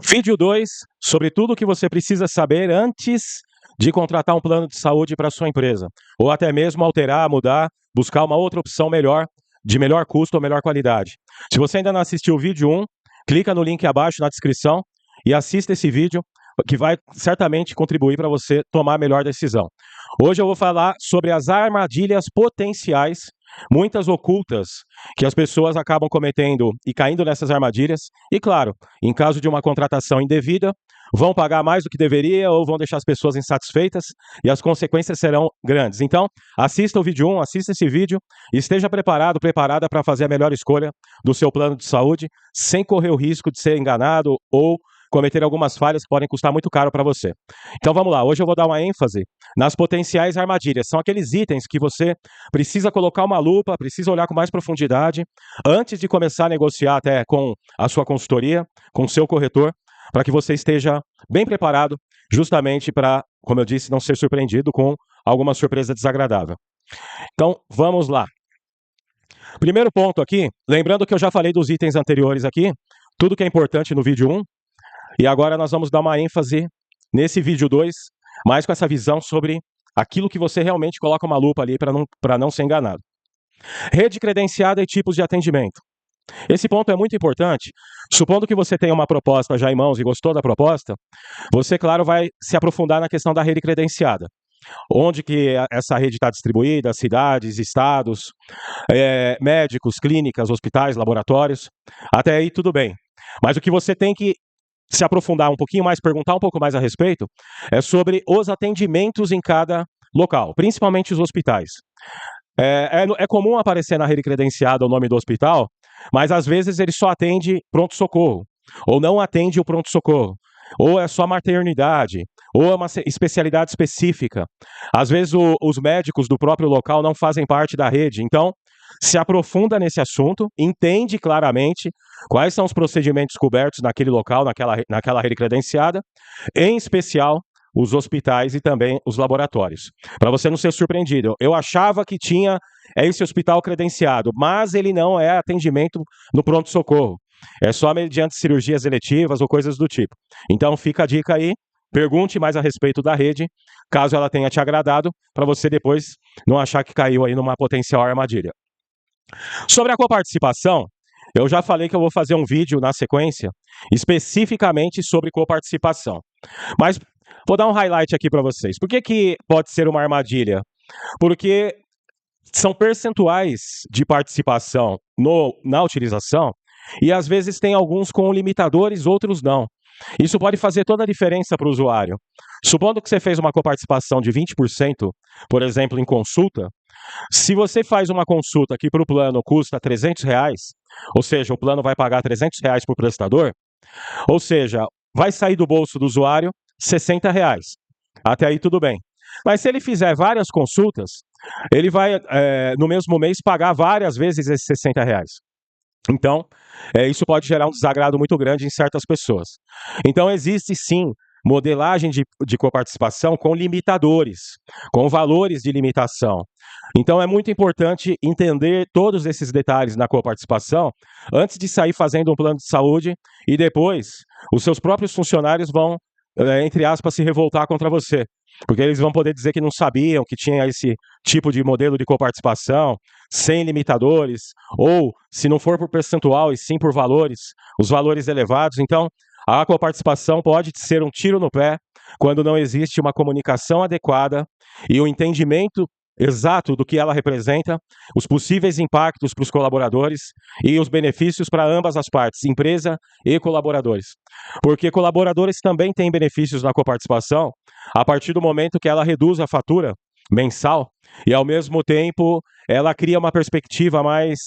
Vídeo 2, sobre tudo o que você precisa saber antes de contratar um plano de saúde para sua empresa, ou até mesmo alterar, mudar, buscar uma outra opção melhor, de melhor custo ou melhor qualidade. Se você ainda não assistiu o vídeo 1, clica no link abaixo na descrição e assista esse vídeo, que vai certamente contribuir para você tomar a melhor decisão. Hoje eu vou falar sobre as armadilhas potenciais, muitas ocultas, que as pessoas acabam cometendo e caindo nessas armadilhas. E claro, em caso de uma contratação indevida, vão pagar mais do que deveria ou vão deixar as pessoas insatisfeitas e as consequências serão grandes. Então, assista o vídeo 1, assista esse vídeo e esteja preparado, preparada para fazer a melhor escolha do seu plano de saúde, sem correr o risco de ser enganado ou cometer algumas falhas que podem custar muito caro para você. Então vamos lá, hoje eu vou dar uma ênfase nas potenciais armadilhas. São aqueles itens que você precisa colocar uma lupa, precisa olhar com mais profundidade antes de começar a negociar até com a sua consultoria, com o seu corretor, para que você esteja bem preparado justamente para, como eu disse, não ser surpreendido com alguma surpresa desagradável. Então vamos lá. Primeiro ponto aqui, lembrando que eu já falei dos itens anteriores aqui, tudo que é importante no vídeo 1, e agora nós vamos dar uma ênfase nesse vídeo 2, mais com essa visão sobre aquilo que você realmente coloca uma lupa ali para não ser enganado. Rede credenciada e tipos de atendimento. Esse ponto é muito importante. Supondo que você tenha uma proposta já em mãos e gostou da proposta, você, claro, vai se aprofundar na questão da rede credenciada. Onde que essa rede está distribuída, cidades, estados, médicos, clínicas, hospitais, laboratórios. Até aí tudo bem. Mas o que você tem que se aprofundar um pouquinho mais, perguntar um pouco mais a respeito, é sobre os atendimentos em cada local, principalmente os hospitais. É comum aparecer na rede credenciada o nome do hospital, mas às vezes ele só atende pronto-socorro, ou não atende o pronto-socorro, ou é só maternidade, ou é uma especialidade específica. Às vezes os médicos do próprio local não fazem parte da rede, então se aprofunda nesse assunto, entende claramente quais são os procedimentos cobertos naquele local, naquela rede credenciada, em especial os hospitais e também os laboratórios. Para você não ser surpreendido, eu achava que tinha esse hospital credenciado, mas ele não é atendimento no pronto-socorro. É só mediante cirurgias eletivas ou coisas do tipo. Então fica a dica aí, pergunte mais a respeito da rede, caso ela tenha te agradado, para você depois não achar que caiu aí numa potencial armadilha. Sobre a coparticipação, eu já falei que eu vou fazer um vídeo na sequência, especificamente sobre coparticipação. Mas vou dar um highlight aqui para vocês. Por que pode ser uma armadilha? Porque são percentuais de participação na utilização e às vezes tem alguns com limitadores, outros não. Isso pode fazer toda a diferença para o usuário. Supondo que você fez uma coparticipação de 20%, por exemplo, em consulta, se você faz uma consulta que para o plano custa R$300, ou seja, o plano vai pagar R$300 por prestador, ou seja, vai sair do bolso do usuário R$60. Até aí tudo bem. Mas se ele fizer várias consultas, ele vai, no mesmo mês, pagar várias vezes esses R$60. Então, isso pode gerar um desagrado muito grande em certas pessoas. Então, existe sim modelagem de coparticipação com limitadores, com valores de limitação. Então, é muito importante entender todos esses detalhes na coparticipação antes de sair fazendo um plano de saúde e depois os seus próprios funcionários vão, entre aspas, se revoltar contra você. Porque eles vão poder dizer que não sabiam que tinha esse tipo de modelo de coparticipação, sem limitadores, ou se não for por percentual e sim por valores, os valores elevados. Então, a coparticipação pode ser um tiro no pé quando não existe uma comunicação adequada e o entendimento exato do que ela representa, os possíveis impactos para os colaboradores e os benefícios para ambas as partes, empresa e colaboradores. Porque colaboradores também têm benefícios na coparticipação a partir do momento que ela reduz a fatura mensal e, ao mesmo tempo, ela cria uma perspectiva mais,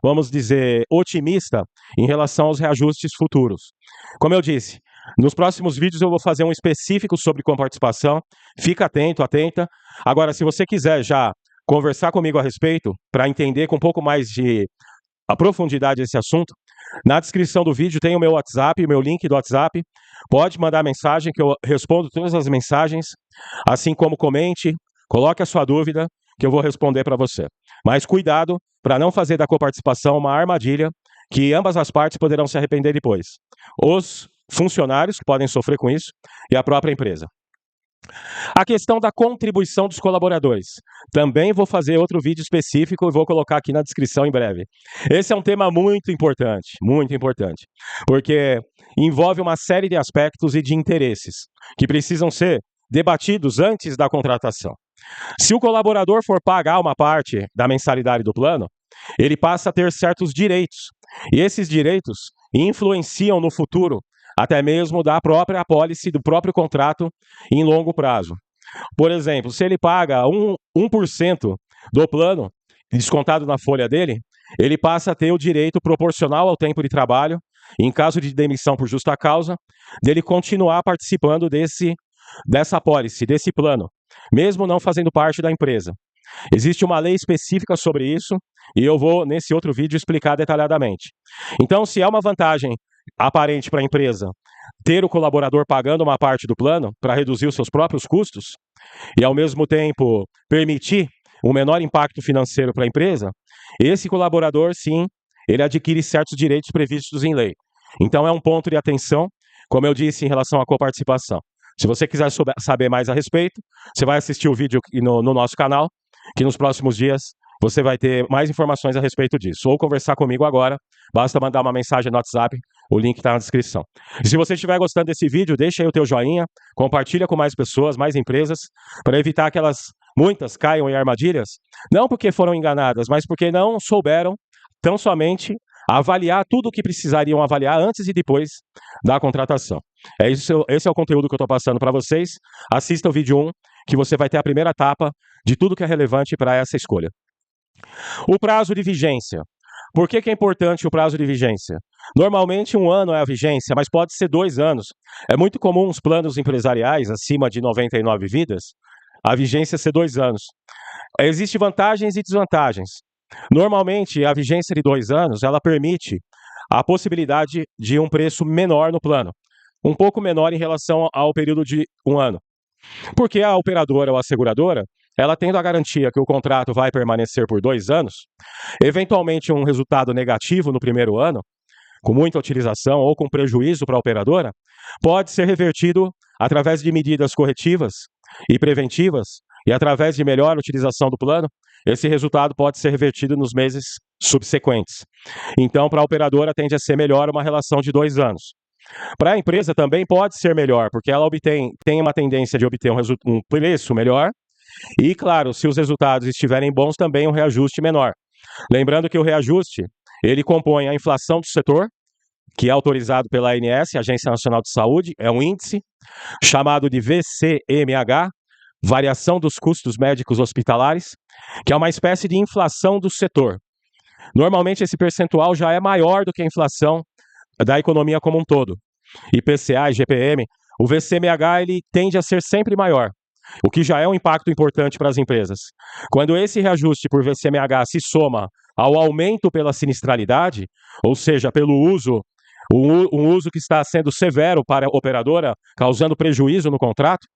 vamos dizer, otimista em relação aos reajustes futuros. Como eu disse, nos próximos vídeos eu vou fazer um específico sobre coparticipação. Fica atento, atenta. Agora, se você quiser já conversar comigo a respeito, para entender com um pouco mais de profundidade esse assunto, na descrição do vídeo tem o meu WhatsApp, o meu link do WhatsApp. Pode mandar mensagem que eu respondo todas as mensagens, assim como comente, coloque a sua dúvida que eu vou responder para você. Mas cuidado para não fazer da coparticipação uma armadilha que ambas as partes poderão se arrepender depois. Os funcionários que podem sofrer com isso e a própria empresa. A questão da contribuição dos colaboradores. Também vou fazer outro vídeo específico e vou colocar aqui na descrição em breve. Esse é um tema muito importante, porque envolve uma série de aspectos e de interesses que precisam ser debatidos antes da contratação. Se o colaborador for pagar uma parte da mensalidade do plano, ele passa a ter certos direitos. E esses direitos influenciam no futuro, até mesmo da própria apólice, do próprio contrato em longo prazo. Por exemplo, se ele paga 1% do plano, descontado na folha dele, ele passa a ter o direito proporcional ao tempo de trabalho, em caso de demissão por justa causa, dele continuar participando dessa apólice, desse plano, mesmo não fazendo parte da empresa. Existe uma lei específica sobre isso e eu vou, nesse outro vídeo, explicar detalhadamente. Então, se é uma vantagem aparente para a empresa ter o colaborador pagando uma parte do plano para reduzir os seus próprios custos e, ao mesmo tempo, permitir um menor impacto financeiro para a empresa, esse colaborador, sim, ele adquire certos direitos previstos em lei. Então, é um ponto de atenção, como eu disse, em relação à coparticipação. Se você quiser saber mais a respeito, você vai assistir o vídeo no nosso canal, que nos próximos dias você vai ter mais informações a respeito disso. Ou conversar comigo agora, basta mandar uma mensagem no WhatsApp, o link está na descrição. E se você estiver gostando desse vídeo, deixa aí o teu joinha, compartilha com mais pessoas, mais empresas, para evitar que muitas caiam em armadilhas, não porque foram enganadas, mas porque não souberam tão somente avaliar tudo o que precisariam avaliar antes e depois da contratação. Esse é o conteúdo que eu estou passando para vocês. Assista o vídeo 1, que você vai ter a primeira etapa de tudo que é relevante para essa escolha. O prazo de vigência. Por que é importante o prazo de vigência? Normalmente 1 ano é a vigência, mas pode ser 2 anos. É muito comum os planos empresariais, acima de 99 vidas, a vigência ser 2 anos. Existem vantagens e desvantagens. Normalmente, a vigência de 2 anos, ela permite a possibilidade de um preço menor no plano, um pouco menor em relação ao período de 1 ano. Porque a operadora ou a seguradora, ela tendo a garantia que o contrato vai permanecer por 2 anos, eventualmente um resultado negativo no primeiro ano, com muita utilização ou com prejuízo para a operadora, pode ser revertido através de medidas corretivas e preventivas e através de melhor utilização do plano, esse resultado pode ser revertido nos meses subsequentes. Então, para a operadora tende a ser melhor uma relação de 2 anos. Para a empresa também pode ser melhor, porque ela tem uma tendência de obter um preço melhor e, claro, se os resultados estiverem bons, também um reajuste menor. Lembrando que o reajuste, ele compõe a inflação do setor, que é autorizado pela ANS, Agência Nacional de Saúde, é um índice chamado de VCMH, Variação dos Custos Médicos Hospitalares, que é uma espécie de inflação do setor. Normalmente esse percentual já é maior do que a inflação da economia como um todo. IPCA, IGPM, o VCMH ele tende a ser sempre maior, o que já é um impacto importante para as empresas. Quando esse reajuste por VCMH se soma ao aumento pela sinistralidade, ou seja, pelo uso, um uso que está sendo severo para a operadora, causando prejuízo no contrato,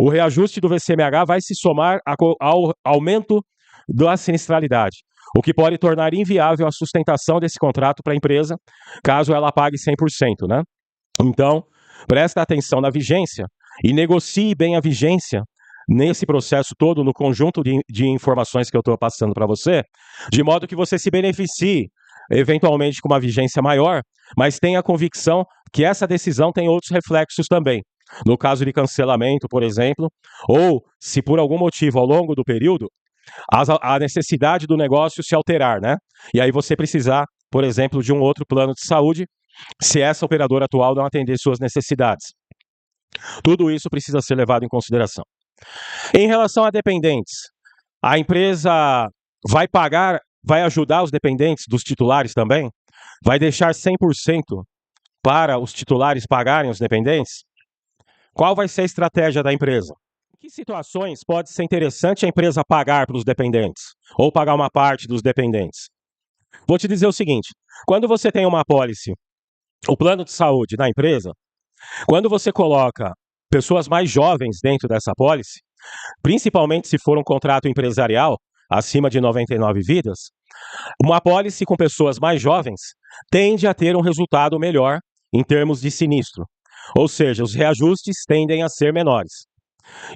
o reajuste do VCMH vai se somar ao aumento da sinistralidade, o que pode tornar inviável a sustentação desse contrato para a empresa, caso ela pague 100%, né? Então, presta atenção na vigência e negocie bem a vigência nesse processo todo, no conjunto de informações que eu estou passando para você, de modo que você se beneficie, eventualmente com uma vigência maior, mas tenha a convicção que essa decisão tem outros reflexos também. No caso de cancelamento, por exemplo, ou se por algum motivo ao longo do período, a necessidade do negócio se alterar, né? E aí você precisar, por exemplo, de um outro plano de saúde, se essa operadora atual não atender suas necessidades. Tudo isso precisa ser levado em consideração. Em relação a dependentes, a empresa vai ajudar os dependentes dos titulares também? Vai deixar 100% para os titulares pagarem os dependentes? Qual vai ser a estratégia da empresa? Em que situações pode ser interessante a empresa pagar para os dependentes? Ou pagar uma parte dos dependentes? Vou te dizer o seguinte, quando você tem uma apólice, o plano de saúde na empresa, quando você coloca pessoas mais jovens dentro dessa apólice, principalmente se for um contrato empresarial, acima de 99 vidas, uma apólice com pessoas mais jovens tende a ter um resultado melhor em termos de sinistro. Ou seja, os reajustes tendem a ser menores.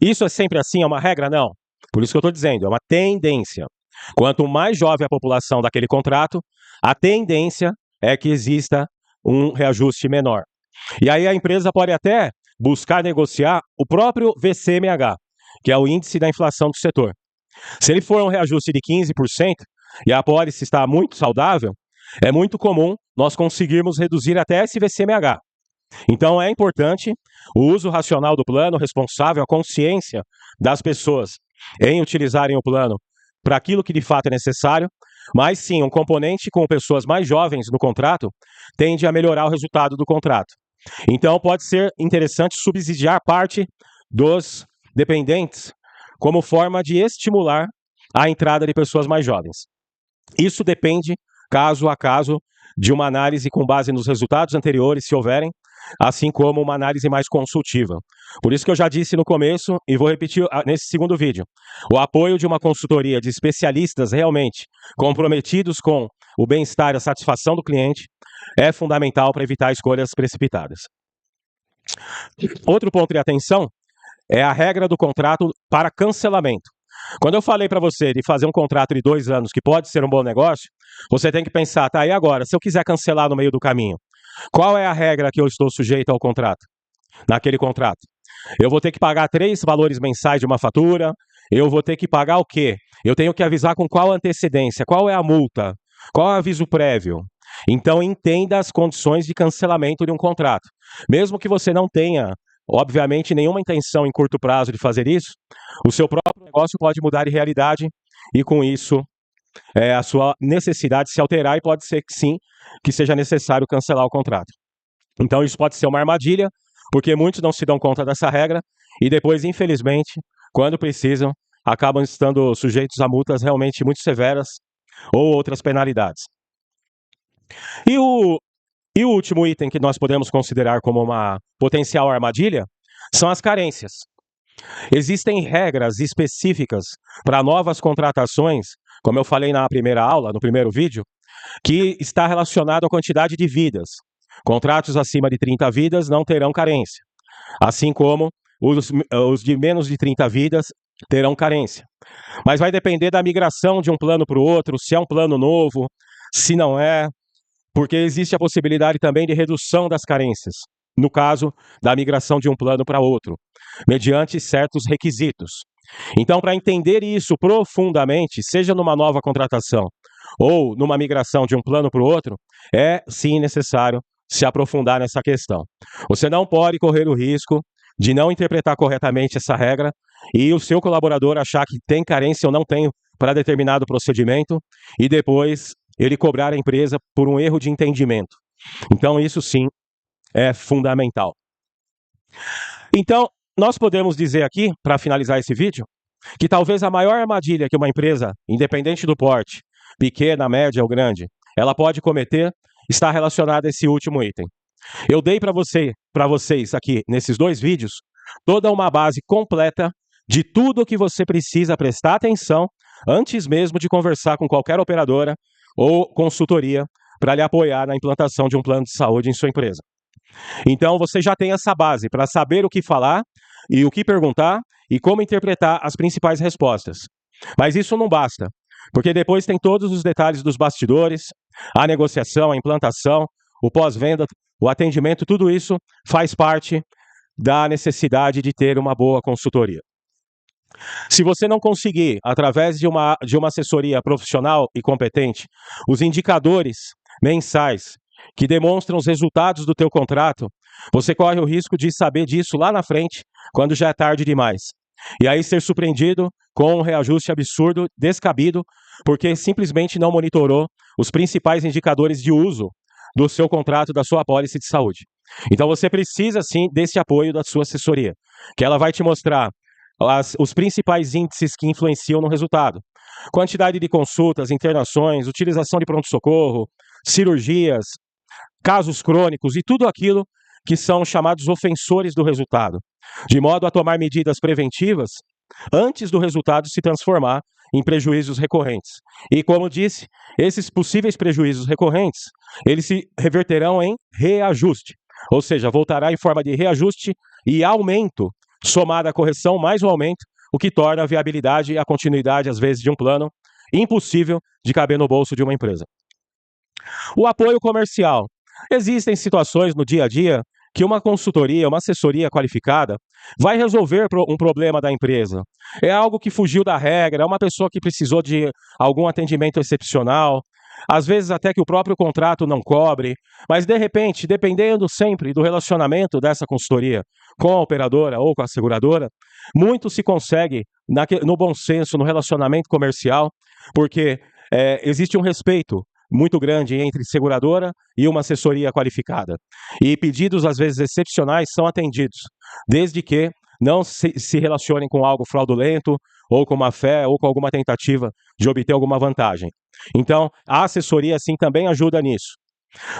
Isso é sempre assim? É uma regra? Não. Por isso que eu estou dizendo, é uma tendência. Quanto mais jovem a população daquele contrato, a tendência é que exista um reajuste menor. E aí a empresa pode até buscar negociar o próprio VCMH, que é o índice da inflação do setor. Se ele for um reajuste de 15% e a apólice está muito saudável, é muito comum nós conseguirmos reduzir até esse VCMH. Então é importante o uso racional do plano, responsável, a consciência das pessoas em utilizarem o plano para aquilo que de fato é necessário, mas sim, um componente com pessoas mais jovens no contrato tende a melhorar o resultado do contrato. Então pode ser interessante subsidiar parte dos dependentes como forma de estimular a entrada de pessoas mais jovens. Isso depende, caso a caso, de uma análise com base nos resultados anteriores, se houverem, assim como uma análise mais consultiva. Por isso que eu já disse no começo, e vou repetir nesse segundo vídeo, o apoio de uma consultoria de especialistas realmente comprometidos com o bem-estar e a satisfação do cliente é fundamental para evitar escolhas precipitadas. Outro ponto de atenção é a regra do contrato para cancelamento. Quando eu falei para você de fazer um contrato de 2 anos, que pode ser um bom negócio, você tem que pensar, tá, e agora, se eu quiser cancelar no meio do caminho, qual é a regra que eu estou sujeito ao contrato? Naquele contrato. Eu vou ter que pagar 3 valores mensais de uma fatura, eu vou ter que pagar o quê? Eu tenho que avisar com qual antecedência, qual é a multa, qual é o aviso prévio. Então entenda as condições de cancelamento de um contrato. Mesmo que você não tenha, obviamente, nenhuma intenção em curto prazo de fazer isso, o seu próprio negócio pode mudar de realidade e com isso a sua necessidade se alterar e pode ser que sim, que seja necessário cancelar o contrato. Então isso pode ser uma armadilha, porque muitos não se dão conta dessa regra e depois, infelizmente, quando precisam, acabam estando sujeitos a multas realmente muito severas ou outras penalidades. E o último item que nós podemos considerar como uma potencial armadilha são as carências. Existem regras específicas para novas contratações, como eu falei na primeira aula, no primeiro vídeo, que está relacionado à quantidade de vidas. Contratos acima de 30 vidas não terão carência, assim como os de menos de 30 vidas terão carência. Mas vai depender da migração de um plano para o outro, se é um plano novo, se não é, porque existe a possibilidade também de redução das carências, no caso da migração de um plano para outro, mediante certos requisitos. Então, para entender isso profundamente, seja numa nova contratação ou numa migração de um plano para o outro, é sim necessário se aprofundar nessa questão. Você não pode correr o risco de não interpretar corretamente essa regra e o seu colaborador achar que tem carência ou não tem para determinado procedimento e depois ele cobrar a empresa por um erro de entendimento. Então, isso sim é fundamental. Então, nós podemos dizer aqui, para finalizar esse vídeo, que talvez a maior armadilha que uma empresa, independente do porte, pequena, média ou grande, ela pode cometer, está relacionada a esse último item. Eu dei para vocês aqui, nesses 2 vídeos, toda uma base completa de tudo o que você precisa prestar atenção antes mesmo de conversar com qualquer operadora ou consultoria para lhe apoiar na implantação de um plano de saúde em sua empresa. Então você já tem essa base para saber o que falar e o que perguntar e como interpretar as principais respostas. Mas isso não basta, porque depois tem todos os detalhes dos bastidores, a negociação, a implantação, o pós-venda, o atendimento, tudo isso faz parte da necessidade de ter uma boa consultoria. Se você não conseguir, através de uma assessoria profissional e competente, os indicadores mensais que demonstram os resultados do teu contrato, você corre o risco de saber disso lá na frente, quando já é tarde demais. E aí ser surpreendido com um reajuste absurdo, descabido, porque simplesmente não monitorou os principais indicadores de uso do seu contrato, da sua apólice de saúde. Então você precisa sim desse apoio da sua assessoria, que ela vai te mostrar os principais índices que influenciam no resultado. Quantidade de consultas, internações, utilização de pronto-socorro, cirurgias, casos crônicos e tudo aquilo que são chamados ofensores do resultado, de modo a tomar medidas preventivas antes do resultado se transformar em prejuízos recorrentes. E como disse, esses possíveis prejuízos recorrentes, eles se reverterão em reajuste. ou seja, voltará em forma de reajuste e aumento, somado à correção mais o aumento, o que torna a viabilidade e a continuidade, às vezes, de um plano impossível de caber no bolso de uma empresa. O apoio comercial. Existem situações no dia a dia que uma consultoria, uma assessoria qualificada vai resolver um problema da empresa. É algo que fugiu da regra, é uma pessoa que precisou de algum atendimento excepcional, às vezes até que o próprio contrato não cobre, mas de repente, dependendo sempre do relacionamento dessa consultoria com a operadora ou com a seguradora, muito se consegue no bom senso, no relacionamento comercial, porque existe um respeito muito grande entre seguradora e uma assessoria qualificada. E pedidos, às vezes, excepcionais são atendidos, desde que não se relacionem com algo fraudulento, ou com má fé, ou com alguma tentativa de obter alguma vantagem. Então, a assessoria, sim, também ajuda nisso.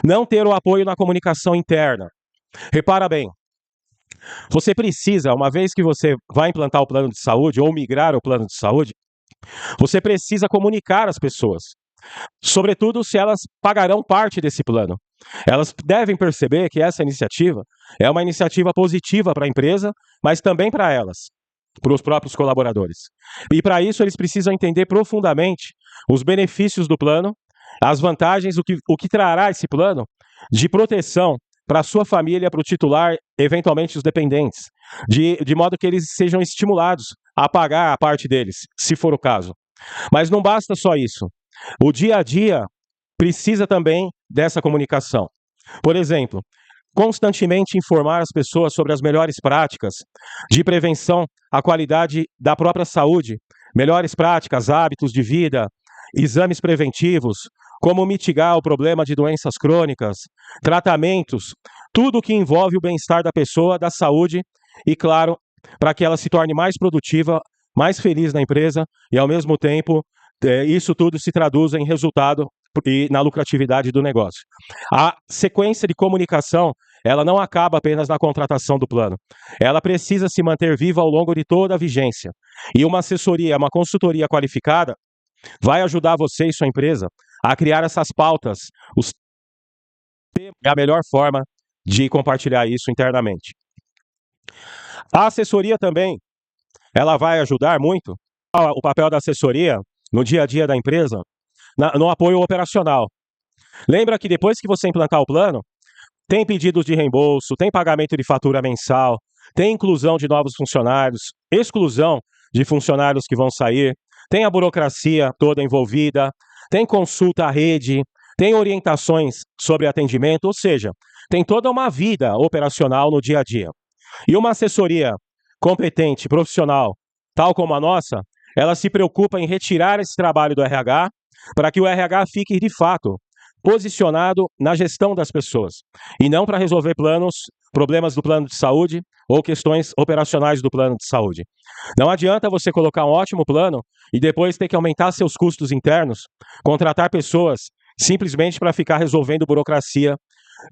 Não ter o apoio na comunicação interna. Repara bem, você precisa, uma vez que você vai implantar o plano de saúde, ou migrar o plano de saúde, você precisa comunicar às pessoas, sobretudo se elas pagarão parte desse plano. Elas devem perceber que essa iniciativa é uma iniciativa positiva para a empresa, mas também para elas, para os próprios colaboradores. E para isso eles precisam entender profundamente os benefícios do plano, as vantagens, o que trará esse plano de proteção para a sua família, para o titular, eventualmente os dependentes, de modo que eles sejam estimulados a pagar a parte deles, se for o caso. Mas não basta só isso. O dia a dia precisa também dessa comunicação. Por exemplo, constantemente informar as pessoas sobre as melhores práticas de prevenção à qualidade da própria saúde, melhores práticas, hábitos de vida, exames preventivos, como mitigar o problema de doenças crônicas, tratamentos, tudo o que envolve o bem-estar da pessoa, da saúde e, claro, para que ela se torne mais produtiva, mais feliz na empresa e, ao mesmo tempo, isso tudo se traduz em resultado e na lucratividade do negócio. A sequência de comunicação, ela não acaba apenas na contratação do plano. Ela precisa se manter viva ao longo de toda a vigência. E uma assessoria, uma consultoria qualificada vai ajudar você e sua empresa a criar essas pautas. É a melhor forma de compartilhar isso internamente. A assessoria também, ela vai ajudar muito o papel da assessoria no dia a dia da empresa, no apoio operacional. Lembra que depois que você implantar o plano, tem pedidos de reembolso, tem pagamento de fatura mensal, tem inclusão de novos funcionários, exclusão de funcionários que vão sair, tem a burocracia toda envolvida, tem consulta à rede, tem orientações sobre atendimento, ou seja, tem toda uma vida operacional no dia a dia. E uma assessoria competente, profissional, tal como a nossa, ela se preocupa em retirar esse trabalho do RH para que o RH fique, de fato, posicionado na gestão das pessoas e não para resolver problemas do plano de saúde ou questões operacionais do plano de saúde. Não adianta você colocar um ótimo plano e depois ter que aumentar seus custos internos, contratar pessoas simplesmente para ficar resolvendo burocracia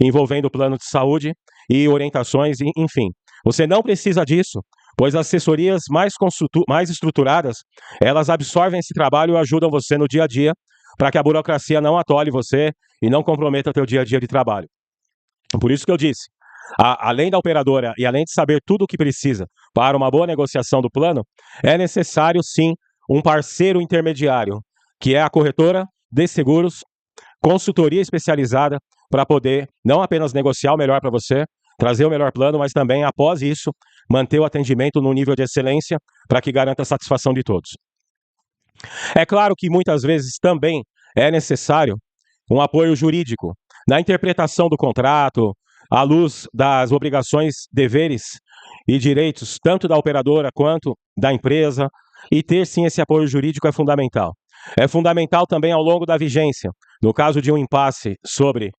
envolvendo o plano de saúde e orientações, enfim. Você não precisa disso, pois as assessorias mais estruturadas, elas absorvem esse trabalho e ajudam você no dia a dia para que a burocracia não atole você e não comprometa o teu dia a dia de trabalho. Por isso que eu disse, além da operadora e além de saber tudo o que precisa para uma boa negociação do plano, é necessário sim um parceiro intermediário, que é a corretora de seguros, consultoria especializada para poder não apenas negociar o melhor para você, trazer o melhor plano, mas também, após isso, manter o atendimento num nível de excelência para que garanta a satisfação de todos. É claro que muitas vezes também é necessário um apoio jurídico na interpretação do contrato, à luz das obrigações, deveres e direitos, tanto da operadora quanto da empresa, e ter sim esse apoio jurídico é fundamental. É fundamental também ao longo da vigência, no caso de um impasse sobre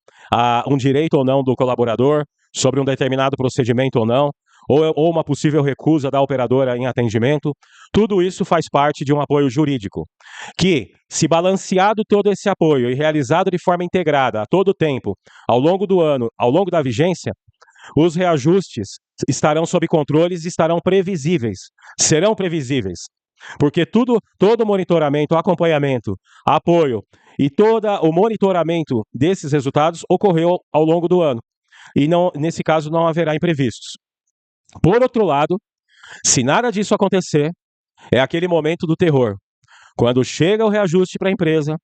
um direito ou não do colaborador, sobre um determinado procedimento ou não, ou uma possível recusa da operadora em atendimento, tudo isso faz parte de um apoio jurídico, que, se balanceado todo esse apoio e realizado de forma integrada a todo tempo, ao longo do ano, ao longo da vigência, os reajustes estarão sob controles e estarão previsíveis, serão previsíveis, porque todo o monitoramento, acompanhamento, apoio e todo o monitoramento desses resultados ocorreu ao longo do ano. e não, nesse caso não haverá imprevistos. Por outro lado, se nada disso acontecer, é aquele momento do terror. Quando chega o reajuste para a empresa,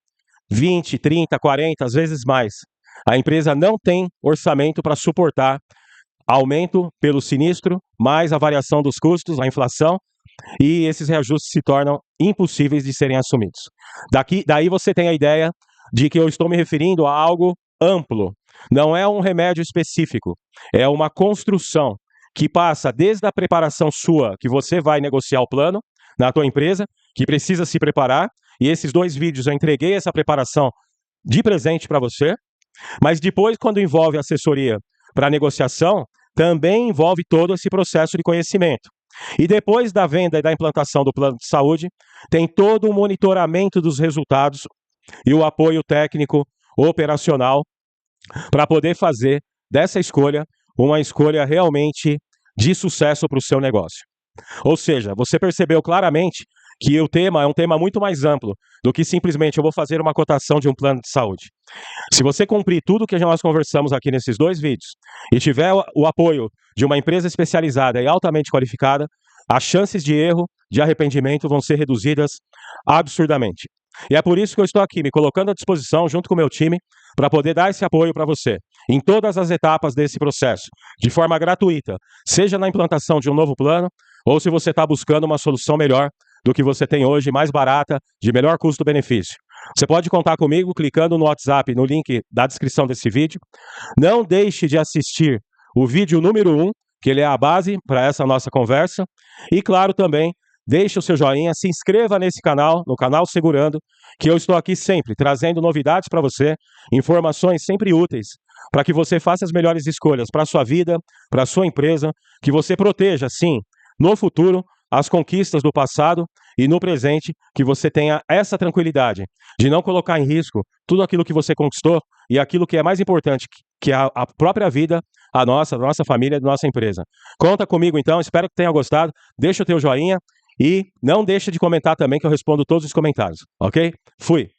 20, 30, 40, às vezes mais, a empresa não tem orçamento para suportar aumento pelo sinistro, mais a variação dos custos, a inflação, e esses reajustes se tornam impossíveis de serem assumidos. Daí você tem a ideia de que eu estou me referindo a algo amplo. Não é um remédio específico, é uma construção que passa desde a preparação sua, que você vai negociar o plano na tua empresa, que precisa se preparar, e esses 2 vídeos eu entreguei essa preparação de presente para você, mas depois, quando envolve assessoria para negociação, também envolve todo esse processo de conhecimento. E depois da venda e da implantação do plano de saúde, tem todo o monitoramento dos resultados e o apoio técnico operacional para poder fazer dessa escolha uma escolha realmente de sucesso para o seu negócio. Ou seja, você percebeu claramente que o tema é um tema muito mais amplo do que simplesmente eu vou fazer uma cotação de um plano de saúde. Se você cumprir tudo que nós conversamos aqui nesses 2 vídeos e tiver o apoio de uma empresa especializada e altamente qualificada, as chances de erro, de arrependimento vão ser reduzidas absurdamente. E é por isso que eu estou aqui me colocando à disposição junto com o meu time para poder dar esse apoio para você em todas as etapas desse processo, de forma gratuita, seja na implantação de um novo plano ou se você está buscando uma solução melhor do que você tem hoje, mais barata, de melhor custo-benefício. Você pode contar comigo clicando no WhatsApp, no link da descrição desse vídeo. Não deixe de assistir o vídeo número 1, que ele é a base para essa nossa conversa. E claro também, deixe o seu joinha, se inscreva nesse canal, no canal Segurando, que eu estou aqui sempre trazendo novidades para você, informações sempre úteis, para que você faça as melhores escolhas para a sua vida, para a sua empresa, que você proteja, sim, no futuro, as conquistas do passado e no presente, que você tenha essa tranquilidade de não colocar em risco tudo aquilo que você conquistou e aquilo que é mais importante, que é a própria vida, a nossa família, a nossa empresa. Conta comigo então, espero que tenha gostado, deixa o teu joinha e não deixa de comentar também que eu respondo todos os comentários, ok? Fui!